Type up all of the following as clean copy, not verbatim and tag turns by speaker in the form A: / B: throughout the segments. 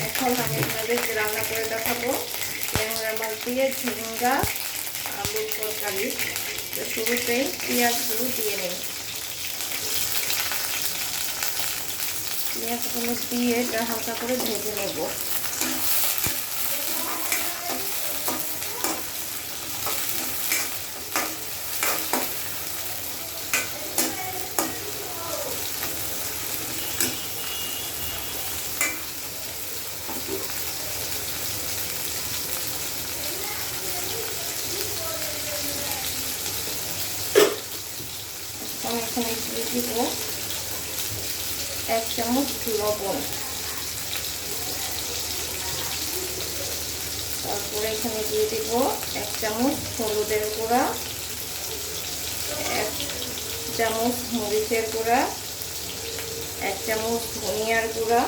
A: এখন আমি আপনাদেরকে রান্না করে দেখাবো ট্যাংরা মাছ দিয়ে ঝিঙ্গা আলুর তরকারি। তো শুরুতেই পেঁয়াজগুলো দিয়ে নিই। পেঁয়াজগুলো দিয়ে এটা হালকা করে ভেজে নেব। আমি এখানে দিয়ে দিব 1 চামচ লবণ। তারপরে এখানে দিয়ে দিব 1 চামচ হলুদের গুঁড়া, 1 চামচ মরিচের গুঁড়া, 1 চামচ ধনিয়ার গুঁড়া,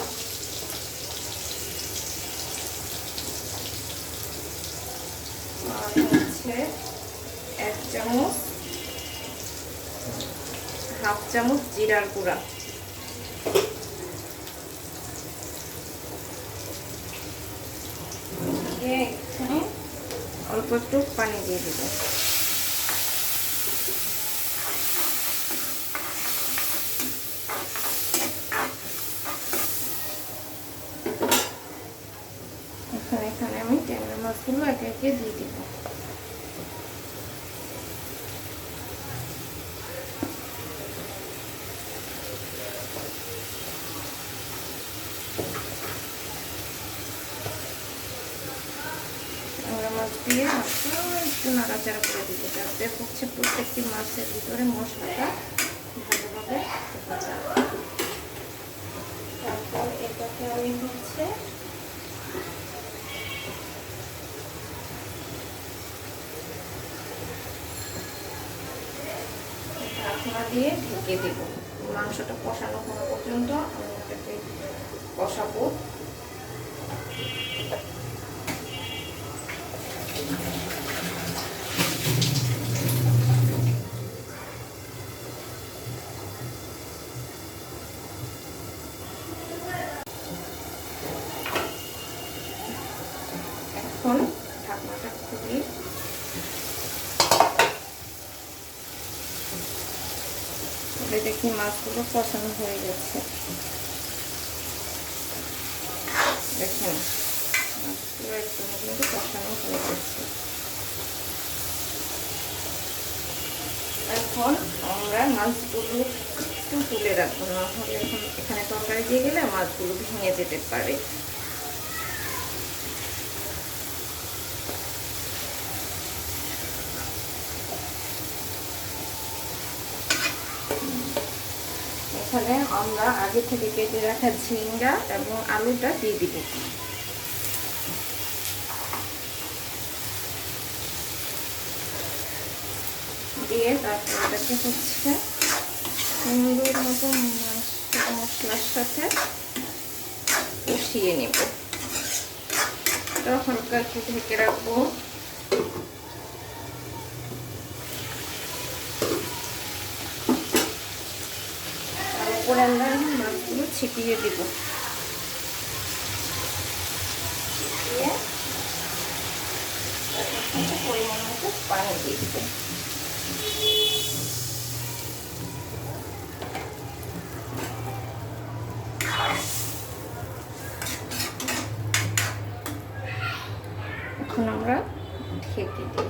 A: আর হচ্ছে 1 চামচ, হাফ চামচ জিরার গুঁড়া। এখানে অল্প একটু পানি দিয়ে দেব। এখানে আমি ট্যাংরা মাছগুলো একে একে দিয়ে দিব। মাছ দিয়ে একটু নাড়াচাড়া করে দিব, যাতে হচ্ছে প্রত্যেকটি মাছের ভিতরে মশলাটা ভালোভাবে যায়। তারপর এটাকে আমি হচ্ছে ঢাকনা দিয়ে ঢেকে দেব। মাংসটা কষানো হওয়া পর্যন্ত আমি এটাকে কষাবো। এখন ঢাকনাটা খুলে দেখি মাছগুলো কষানো হয়ে গেছে। দেখুন মাছগুলো একদম কিন্তু কষানো হয়ে গেছে। এখন আমরা মাছগুলো একটু তুলে রাখবো, না হলে এখন এখানে তরকারি দিয়ে গেলে মাছগুলো ভেঙে যেতে পারে। এখানে আমরা আগে থেকে কেটে রাখা ঝিঙ্গা এবং আলুটা দিয়ে দিব। দিয়ে তারপর এটাকে হচ্ছে সুন্দর মতো মশলার সাথে কষিয়ে নেব। এটা হালকা একটু ঢেকে রাখবো। তারপরে আমরা মাছগুলো ছিটিয়ে দিব। পরিমাণ মতো পানি দিয়ে দিব। এখন আমরা ঢেকে দিই।